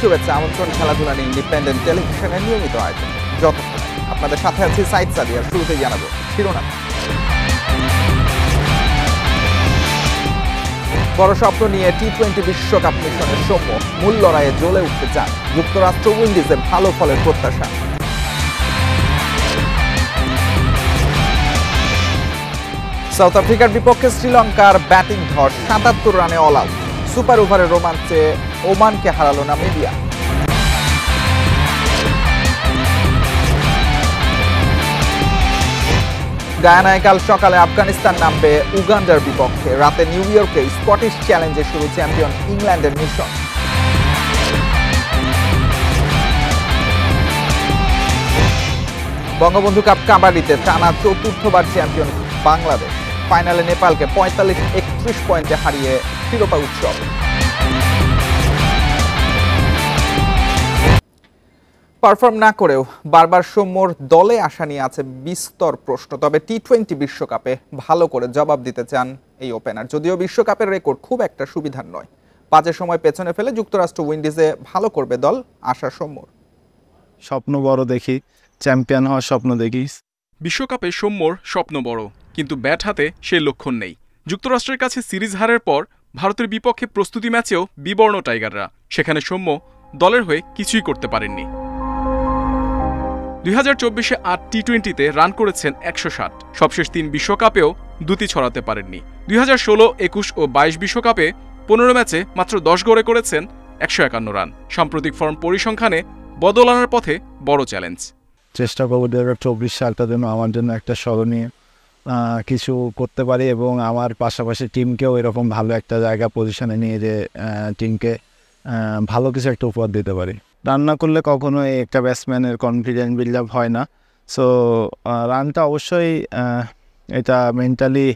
শুভেচ্ছা আমন্ত্রণ খেলাধুলা নিয়ে ইন্ডিপেন্ডেন্ট টেলিভিশনের নিয়মিত আয়োজন যতক্ষণ আপনাদের সাথে আছি সাইদ সাদিয়ার। শুরুতেই জানাবো শিরোনাম। বড় স্বপ্ন নিয়ে টি-20 বিশ্বকাপ মিশনের সৌম্য মূল লড়াইয়ে জ্বলে উঠতে চান। যুক্তরাষ্ট্র উইন্ডিজে ভালো ফলের প্রত্যাশা। সাউথ আফ্রিকার বিপক্ষে শ্রীলঙ্কার ব্যাটিং ধস ৭৭ রানে অল আউট। সুপার ওভারের রোমাঞ্চে ওমানকে হারালো নামিবিয়া। গায়ানায় কাল সকালে আফগানিস্তান নামবে উগান্ডার বিপক্ষে। রাতে নিউ ইয়র্কে স্কটিশ চ্যালেঞ্জে শুরু চ্যাম্পিয়ন ইংল্যান্ডের মিশন। বঙ্গবন্ধু কাপ কাবাডিতে টানা চতুর্থবার চ্যাম্পিয়ন বাংলাদেশ। ফাইনালে নেপালকে ৪৫-৩১ পয়েন্টে হারিয়ে শিরোপা উৎসব। পারফর্ম না করেও বারবার সৌম্যর দলে আসা নিয়ে আছে বিস্তর প্রশ্ন। তবে টি-20 বিশ্বকাপে ভালো করে জবাব দিতে চান এই ওপেনার। যদিও বিশ্বকাপের রেকর্ড খুব একটা সুবিধার নয়, বাজে সময় পেছনে ফেলে যুক্তরাষ্ট্র উইন্ডিজে ভালো করবে দল আশা সৌম্যর। স্বপ্ন বড় দেখি, চ্যাম্পিয়ন হওয়ার স্বপ্ন দেখি। বিশ্বকাপে সৌম্যর স্বপ্ন বড়, কিন্তু ব্যাট হাতে সেই লক্ষণ নেই। যুক্তরাষ্ট্রের কাছে সিরিজ হারের পর ভারতের বিপক্ষে প্রস্তুতি ম্যাচেও বিবর্ণ টাইগাররা। সেখানে সৌম্য দলের হয়ে কিছুই করতে পারেননি। 2024-এ ৮ টি-20-তে রান করেছেন ১৬০। সবশেষ ৩ বিশ্বকাপেও দুটি ছড়াতে পারেননি। 2016, 21 ও 22 বিশ্বকাপে 15 ম্যাচে মাত্র 10 গড়ে করেছেন ১৫১ রান। সাম্প্রতিক ফর্ম পরিসংখ্যানে বদল আনার পথে বড় চ্যালেঞ্জ। চেষ্টা করবো 2024 সালটা যেন আমার জন্য একটা স্মরণীয় কিছু করতে পারি এবং আমার পাশাপাশি টিমকেও এরকম ভালো একটা জায়গা পজিশনে নিয়ে যে টিমকে ভালো কিছু একটা উপহার দিতে পারি। রান না করলে কখনোই একটা ব্যাটসম্যানের কনফিডেন্স বিল্ড আপ হয় না। সো রানটা অবশ্যই এটা মেন্টালি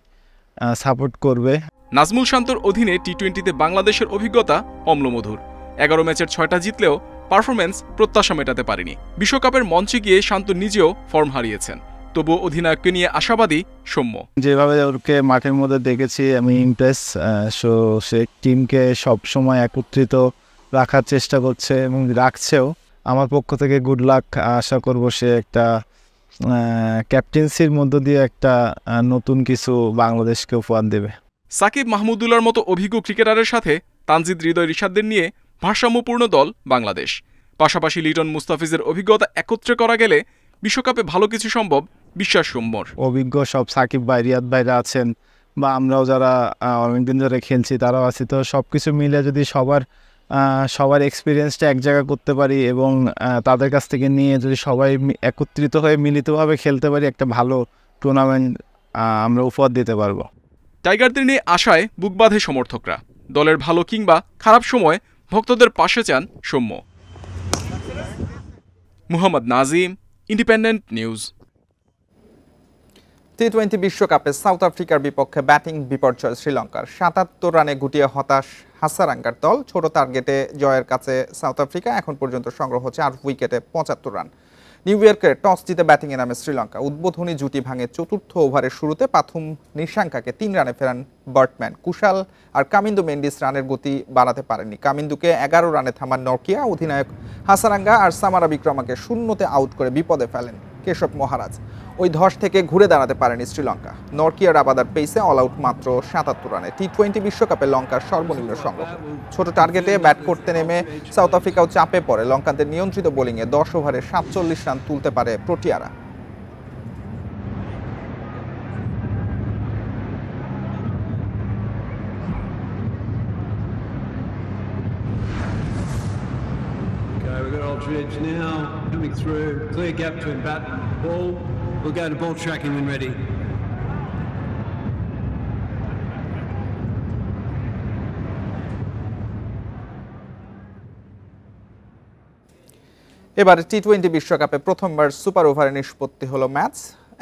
সাপোর্ট করবে। নাজমুল শান্তর অধীনে টি-20-তে বাংলাদেশের অভিজ্ঞতা অম্লমধুর। 11 ম্যাচের 6টা জিতলেও পারফরমেন্স প্রত্যাশা মেটাতে পারেনি। বিশ্বকাপের মঞ্চে গিয়ে শান্ত নিজেও ফর্ম হারিয়েছেন। তবুও অধিনায়ককে নিয়ে আশাবাদী সৌম্য। যেভাবে ওকে মাঠের মধ্যে দেখেছি আমি ইমপ্রেস। সো সে টিমকে সবসময় একত্রিত রাখার চেষ্টা করছে এবং রাখছেও। আমার পক্ষ থেকে গুড লাক। আশা করব সে একটা ক্যাপ্টেন্সির মধ্য দিয়ে একটা নতুন কিছু বাংলাদেশকে উপহার দেবে। সাকিব মাহমুদুল্লাহর মতো অভিজ্ঞ ক্রিকেটারের সাথে তানজিদ হৃদয় রিশাদদের নিয়ে ভারসাম্যপূর্ণ দল বাংলাদেশ। পাশাপাশি লিটন মুস্তাফিজের অভিজ্ঞতা একত্রে করা গেলে বিশ্বকাপে ভালো কিছু সম্ভব বিশ্বাস সৌম্যর। অভিজ্ঞ সব সাকিব ভাই, রিয়াদ ভাইরা আছেন বা আমরাও যারা অনেকদিন ধরে খেলছি তারাও আছি। তো সব কিছু মিলে যদি সবার এক্সপিরিয়েন্সটা এক জায়গায় করতে পারি এবং তাদের কাছ থেকে নিয়ে যদি সবাই একত্রিত হয়ে মিলিতভাবে খেলতে পারি, একটা ভালো টুর্নামেন্ট আমরা উপহার দিতে পারবো। টাইগারদের নিয়ে আশায় বুক বাঁধে সমর্থকরা। দলের ভালো কিংবা খারাপ সময় ভক্তদের পাশে চান সৌম্য। Muhammad Nazim, independent news. টি-20 বিশ্বকাপে সাউথ আফ্রিকার বিপক্ষে ব্যাটিং বিপর্যয় শ্রীলঙ্কার। ৭৭ রানে গুটিয়ে হতাশ হাসারাঙ্গার দল। ছোট টার্গেটে জয়ের কাছে সাউথ আফ্রিকা। এখন পর্যন্ত সংগ্রহ 4 উইকেটে ৭৫ রান। নিউ ইয়র্কে টস জিতে ব্যাটিংয়ে নামে শ্রীলঙ্কা। উদ্বোধনী জুটি ভাঙে চতুর্থ ওভারের শুরুতে। পাথুম নিশাঙ্কাকে 3 রানে ফেরান বার্টম্যান। কুশাল আর কামিন্দু মেন্ডিস রানের গতি বাড়াতে পারেননি। কামিন্দুকে 11 রানে থামান নরকিয়া। অধিনায়ক হাসারাঙ্গা আর সামারা বিক্রমাকে শূন্যতে আউট করে বিপদে ফেলেন কেশব মহারাজ। ওই ধস থেকে ঘুরে দাঁড়াতে পারেনি শ্রীলঙ্কা। নরকিয়ার আবাদার পেসে অল আউট মাত্র ৭৭ রানে। টি-20 বিশ্বকাপে লঙ্কার সর্বনিম্ন সংগ্রহ। ছোট টার্গেটে ব্যাট করতে নেমে সাউথ আফ্রিকাও চাপে পড়ে। লঙ্কানদের নিয়ন্ত্রিত বোলিংয়ে 10 ওভারে ৪৭ রান তুলতে পারে প্রোটিয়ারা। Aldridge now coming through, clear gap between bat and ball. We'll go to ball tracking when ready. এবার টি-20 বিশ্বকাপে প্রথমবার সুপার ওভারে নিষ্পত্তি হলো ম্যাচ।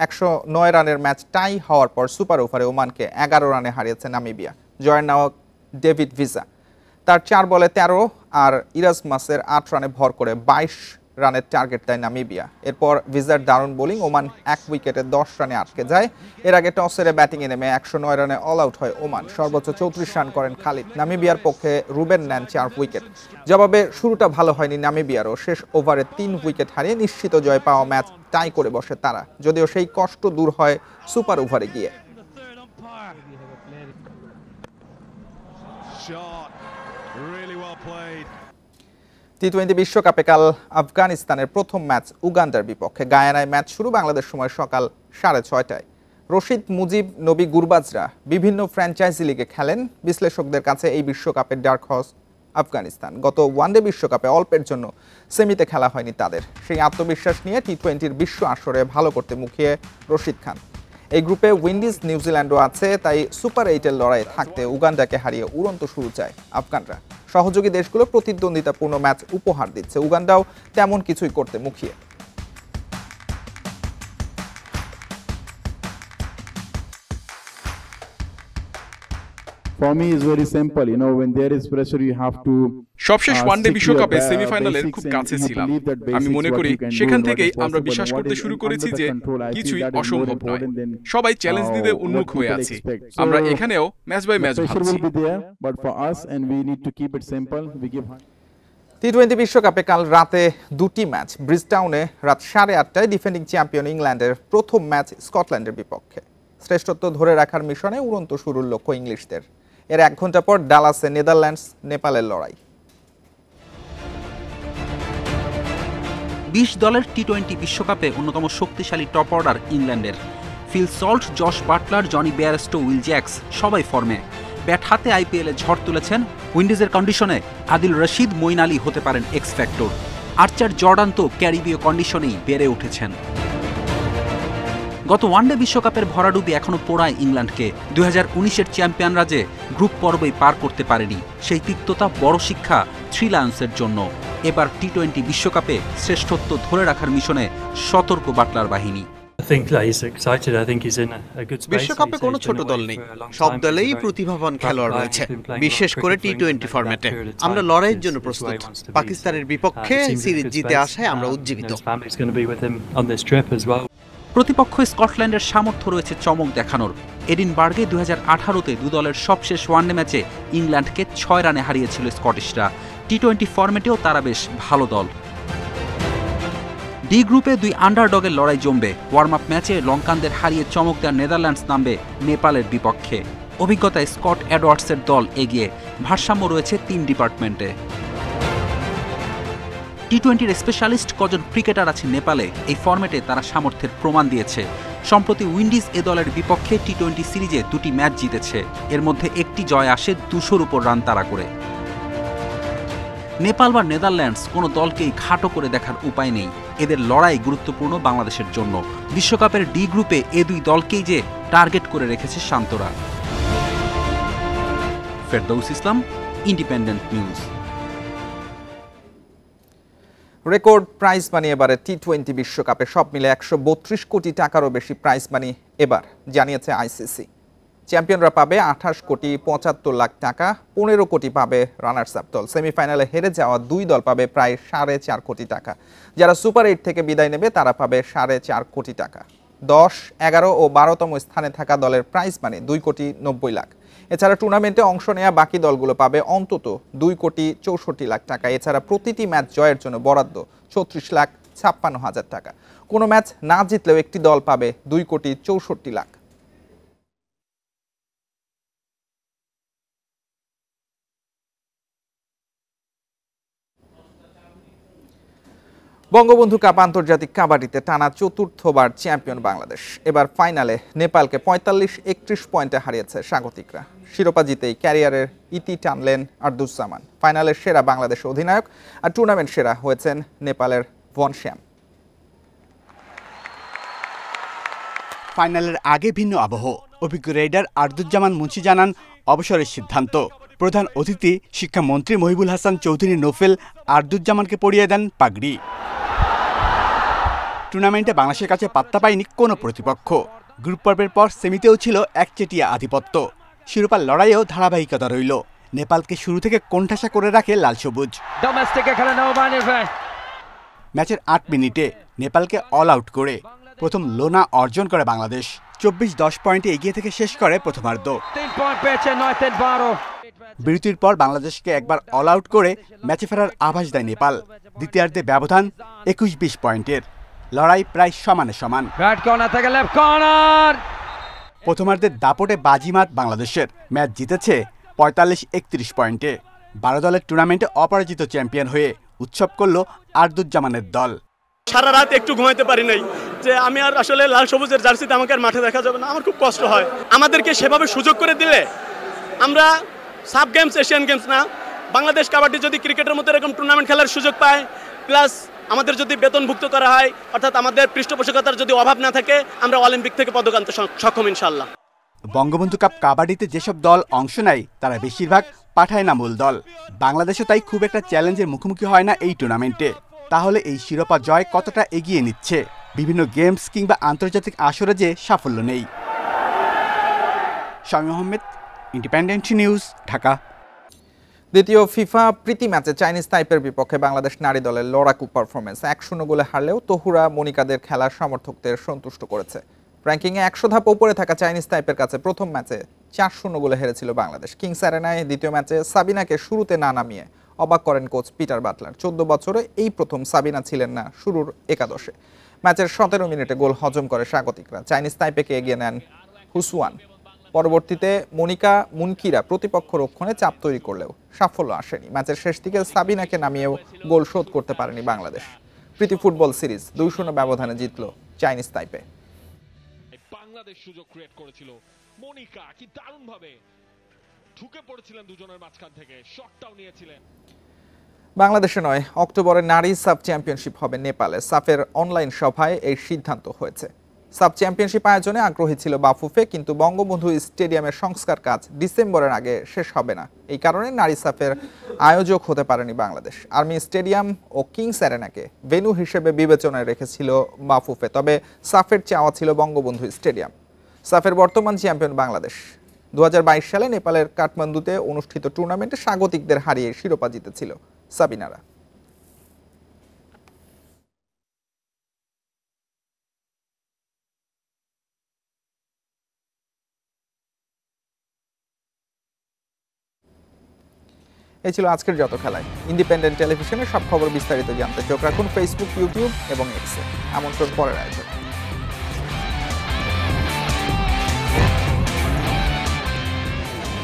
১০৯ রানের ম্যাচ টাই হওয়ার পর সুপার ওভারে ওমানকে 11 রানে হারিয়েছে নামিবিয়া। জয়ের নায়ক ডেভিড ভিসা। তার 4 বলে 13 আর ইরাজমাসের 8 রানে ভর করে 22 রানের টার্গেট দেয় নামিবিয়া। এরপর ভিজার দারুণ বোলিং, ওমান 1 উইকেটে 10 রানে আটকে যায়। এর আগে টস হেরে ব্যাটিংয়ে নেমে 109 রানে অল আউট হয় ওমান। সর্বোচ্চ 34 রান করেন খালিদ। নামিবিয়ার পক্ষে রুবেন নেন 4 উইকেট। জবাবে শুরুটা ভালো হয়নি নামিবিয়ারও। শেষ ওভারে 3 উইকেট হারিয়ে নিশ্চিত জয় পাওয়া ম্যাচ টাই করে বসে তারা, যদিও সেই কষ্ট দূর হয় সুপার ওভারে গিয়ে। টি-20 বিশ্বকাপে কাল আফগানিস্তানের প্রথম ম্যাচ উগান্ডার বিপক্ষে। গায়ানায় ম্যাচ শুরু বাংলাদেশ সময় সকাল 6:30টায়। রশিদ, মুজিব, নবী গুরবাজরা বিভিন্ন ফ্র্যাঞ্চাইজি লিগে খেলেন। বিশ্লেষকদের কাছে এই বিশ্বকাপের ডার্ক হর্স আফগানিস্তান। গত ওয়ানডে বিশ্বকাপে অল্পের জন্য সেমিতে খেলা হয়নি তাদের। সেই আত্মবিশ্বাস নিয়ে টি-20 বিশ্ব আসরে ভালো করতে মুখিয়ে রশিদ খান। এই গ্রুপে উইন্ডিজ, নিউজিল্যান্ডও আছে, তাই সুপার 8-এর লড়াইয়ে থাকতে উগান্ডাকে হারিয়ে উড়ন্ত শুরু চায় আফগানরা। সহযোগী দেশগুলো প্রতিদ্বন্দ্বিতাপূর্ণ ম্যাচ উপহার দিচ্ছে, উগান্ডাও তেমন কিছুই করতে মুখিয়ে। For me, it's very simple. You know, when there is pressure, you have to. সবশেষ ওয়ানডে বিশ্বকাপে সেমিফাইনালের খুব কাছে ছিলাম। আমি মনে করি সেখান থেকেই আমরা বিশ্বাস করতে শুরু করেছি যে কিছুই অসম্ভব নয়। সবাই চ্যালেঞ্জ নিতে উন্মুখ হয়ে আছি। আমরা এখানেও ম্যাচ বাই ম্যাচ ভাবছি। টি-20 বিশ্বকাপে কাল রাতে 2টি ম্যাচ। ব্রিজটাউনে রাত 8:30টায় ডিফেন্ডিং চ্যাম্পিয়ন ইংল্যান্ডের প্রথম ম্যাচ স্কটল্যান্ডের বিপক্ষে। শ্রেষ্ঠত্ব ধরে রাখার মিশনে উড়ন্ত শুরুর লক্ষ্য ইংলিশদের। এর 1 ঘন্টা পর ডালাসে নেদারল্যান্ডস নেপালের লড়াই। 20 দলের টি-20 বিশ্বকাপে অন্যতম শক্তিশালী টপ অর্ডার ইংল্যান্ডের। Phil Salt, Jos Buttler, Jonny Bairstow, Will Jacks সবাই ফর্মে। ব্যাট হাতে আইপিএলে ঝড় তুলেছেন। উইন্ডিজের কন্ডিশনে আদিল রশিদ, মঈন আলী হতে পারেন এক্স ফ্যাক্টর। আর্চার জর্ডান তো ক্যারিবীয় কন্ডিশনেই বেড়ে উঠেছেন। গত ওয়ানডে বিশ্বকাপের ভরাডুবি এখনো পোড়ায় ইংল্যান্ডকে। 2019-এর চ্যাম্পিয়নরা যে গ্রুপ পর্বই পার করতে পারেনি, সেই তিক্ততা বড় শিক্ষা 3 লায়ন্সের জন্য। এবার টি-20 বিশ্বকাপে শ্রেষ্ঠত্ব ধরে রাখার মিশনে সতর্ক বাটলার বাহিনী। বিশ্বকাপে কোনো ছোট দল নেই, সব দলেই প্রতিভাবান খেলোয়াড় রয়েছে, বিশেষ করে টি-20 ফরম্যাটে। আমরা লড়াইয়ের জন্য প্রস্তুত। পাকিস্তানের বিপক্ষে সিরিজ জিতে আসায় আমরা উজ্জীবিত। প্রতিপক্ষ স্কটল্যান্ডের সামর্থ্য রয়েছে চমক দেখানোর। এডিনবার্গে 2018-তে 2 দলের সবশেষ ওয়ানডে ম্যাচে ইংল্যান্ডকে 6 রানে হারিয়েছিল স্কটিশরা। টি-20 ফরম্যাটেও তারা বেশ ভালো দল। ডি গ্রুপে 2 আন্ডারডগের লড়াই জমবে। ওয়ার্ম আপ ম্যাচে লঙ্কানদের হারিয়ে চমক দেওয়া নেদারল্যান্ডস নামবে নেপালের বিপক্ষে। অভিজ্ঞতায় স্কট এডওয়ার্ডসের দল এগিয়ে। ভারসাম্য রয়েছে 3 ডিপার্টমেন্টে। টি-20-র স্পেশালিস্ট কজন ক্রিকেটার আছে নেপালে। এই ফরম্যাটে তারা সামর্থ্যের প্রমাণ দিয়েছে। সম্প্রতি উইন্ডিজ এ দলের বিপক্ষে টি-20 সিরিজে 2টি ম্যাচ জিতেছে। এর মধ্যে একটি জয় আসে 200-র উপর রান তাড়া করে। নেপাল বা নেদারল্যান্ডস কোনো দলকেই খাটো করে দেখার উপায় নেই। এদের লড়াই গুরুত্বপূর্ণ বাংলাদেশের জন্য। বিশ্বকাপের ডি গ্রুপে এ 2 দলকেই যে টার্গেট করে রেখেছে শান্তরা। Ferdous Islam, independent news. Record prize money এবারে টি-20 বিশ্বকাপে, সব মিলে 132 কোটি টাকারও বেশি প্রাইজ মানি এবার, জানিয়েছে আইসিসি। চ্যাম্পিয়নরা পাবে 28 কোটি 75 লাখ টাকা, 15 কোটি পাবে রানার্স আপ দল। সেমিফাইনালে হেরে যাওয়া 2 দল পাবে প্রায় 4.5 কোটি টাকা। যারা সুপার 8 থেকে বিদায় নেবে তারা পাবে 4.5 কোটি টাকা। 10, 11 ও 12তম স্থানে থাকা দলের প্রাইজ মানি 2 কোটি 90 লাখ। এছাড়া টুর্নামেন্টে অংশ নেওয়া বাকি দলগুলো পাবে অন্তত 2 কোটি 64 লাখ টাকা। এছাড়া প্রতিটি ম্যাচ জয়ের জন্য বরাদ্দ 34 লাখ 56 হাজার টাকা। কোনো ম্যাচ না জিতলেও একটি দল পাবে 2 কোটি 64 লাখ। বঙ্গবন্ধু কাপ আন্তর্জাতিক কাবাডিতে টানা 4র্থবার চ্যাম্পিয়ন বাংলাদেশ। এবার ফাইনালে নেপালকে 45-31 পয়েন্টে হারিয়েছে স্বাগতিকরা। শিরোপা জিতেই ক্যারিয়ারের ইতি টানলেন আর্দুজ্জামান। ফাইনালের সেরা বাংলাদেশ অধিনায়ক, আর টুর্নামেন্ট সেরা হয়েছেন নেপালের ভনশ্যাম। ফাইনালের আগে ভিন্ন আবহ। অভিজ্ঞ রেডার আর্দুজ্জামান মুন্সি জানান অবসরের সিদ্ধান্ত। প্রধান অতিথি শিক্ষামন্ত্রী মহিবুল হাসান চৌধুরী নোফেল আর্দুজ্জামানকে পরিয়ে দেন পাগড়ি। টুর্নামেন্টে বাংলাদেশের কাছে পাত্তা পায়নি কোনো প্রতিপক্ষ। গ্রুপ পর্বের পর সেমিতেও ছিল একচেটিয়া আধিপত্য। শিরোপার লড়াইয়েও ধারাবাহিকতা রইল। নেপালকে শুরু থেকে কোণঠাসা করে রাখে লাল সবুজ। ম্যাচের 8 মিনিটে নেপালকে অল আউট করে প্রথম লোনা অর্জন করে বাংলাদেশ। 24-10 পয়েন্টে এগিয়ে থেকে শেষ করে প্রথমার্ধ। বিরতির পর বাংলাদেশকে একবার অল আউট করে ম্যাচে ফেরার আভাস দেয় নেপাল। দ্বিতীয়ার্ধে ব্যবধান 21-20 পয়েন্টের, লড়াই প্রায় সমানে সমান। প্রথমার্ধের দাপটে বাজিমাত বাংলাদেশের, ম্যাচ জিতেছে 45-31 পয়েন্টে। 12 দলের টুর্নামেন্টে অপরাজিত চ্যাম্পিয়ন হয়ে উৎসব করল আরদুজ্জামানের দল। সারা রাত একটু ঘুমাইতে পারি নাই, যে আমি আর আসলে লাল সবুজের জার্সিতে আমাকে আর মাঠে দেখা যাবে না, আমার খুব কষ্ট হয়। আমাদেরকে সেভাবে সুযোগ করে দিলে আমরা সাব গেমস, এশিয়ান গেমস না, বাংলাদেশ কাবাডি যদি ক্রিকেটের মতো এরকম টুর্নামেন্ট খেলার সুযোগ পায়, প্লাস আমাদের যদি বেতনভুক্ত করা হয়, অর্থাৎ আমাদের পৃষ্ঠপোষকতার যদি অভাব না থাকে, আমরা অলিম্পিক থেকে পদক আনতে সক্ষম ইনশাল্লাহ। বঙ্গবন্ধু কাপ কাবাডিতে যেসব দল অংশ নেয় তারা বেশিরভাগ পাঠায় না মূল দল। বাংলাদেশও তাই খুব একটা চ্যালেঞ্জের মুখোমুখি হয় না এই টুর্নামেন্টে। তাহলে এই শিরোপা জয় কতটা এগিয়ে নিচ্ছে? বিভিন্ন গেমস কিংবা আন্তর্জাতিক আসরে যে সাফল্য নেই। Shamim Ahmed, independent news, Dhaka. দ্বিতীয় ফিফা প্রীতি ম্যাচে চাইনিজ তাইপের বিপক্ষে বাংলাদেশ নারী দলের লড়াকু পারফরমেন্স। 1-0 গোলে হারলেও তহুরা মনিকাদের খেলার সমর্থকদের সন্তুষ্ট করেছে। র্যাঙ্কিংয়ে 100 ধাপ উপরে থাকা চাইনিজ তাইপের কাছে প্রথম ম্যাচে 4-0 গোলে হেরেছিল বাংলাদেশ। কিংস অ্যারেনায় দ্বিতীয় ম্যাচে সাবিনাকে শুরুতে না নামিয়ে অবাক করেন কোচ পিটার বাটলার। 14 বছরে এই প্রথম সাবিনা ছিলেন না শুরুর একাদশে। ম্যাচের 17 মিনিটে গোল হজম করে স্বাগতিকরা। চাইনিজ তাইপেকে এগিয়ে নেন হুসওয়ান। পরবর্তীতে মনিকা মুনকিরা প্রতিপক্ষ রক্ষণে চাপ তৈরি করলেও সাফল্য আসেনি। ম্যাচের শেষ দিকে সাবিনাকে নামিয়েও গোল শোধ করতে পারেনি বাংলাদেশ। প্রীতি ফুটবল সিরিজ 2-0 ব্যবধানে জিতল চাইনিজ তাইপে। বাংলাদেশ সুযোগ ক্রিয়েট করেছিল, মনিকা কি দারুণভাবে ঢুকে পড়েছিলেন দুজনের মাঝখান থেকে, শটটাও নিয়েছিলেন। বাংলাদেশে নয়, অক্টোবরে নারী সাব চ্যাম্পিয়নশিপ হবে নেপালে। সাফের অনলাইন সভায় এই সিদ্ধান্ত হয়েছে। সাব চ্যাম্পিয়নশিপ আয়োজনে আগ্রহী ছিল বাফুফে, কিন্তু বঙ্গবন্ধু স্টেডিয়ামের সংস্কার কাজ ডিসেম্বরের আগে শেষ হবে না। এই কারণে নারী সাফের আয়োজক হতে পারেনি বাংলাদেশ। আর্মি স্টেডিয়াম ও কিংস অ্যারেনাকে ভেন্যু হিসেবে বিবেচনায় রেখেছিল বাফুফে, তবে সাফের চাওয়া ছিল বঙ্গবন্ধু স্টেডিয়াম। সাফের বর্তমান চ্যাম্পিয়ন বাংলাদেশ 2022 সালে নেপালের কাঠমান্ডুতে অনুষ্ঠিত টুর্নামেন্টে স্বাগতিকদের হারিয়ে শিরোপা জিতেছিল সাবিনারা। এই ছিল আজকের যত খেলায়। ইন্ডিপেন্ডেন্ট টেলিভিশনের সব খবর বিস্তারিত জানতে চোখ রাখুন ফেসবুক, ইউটিউব এবং এক্সে। আমন্ত্রণ পরের আয়োজন।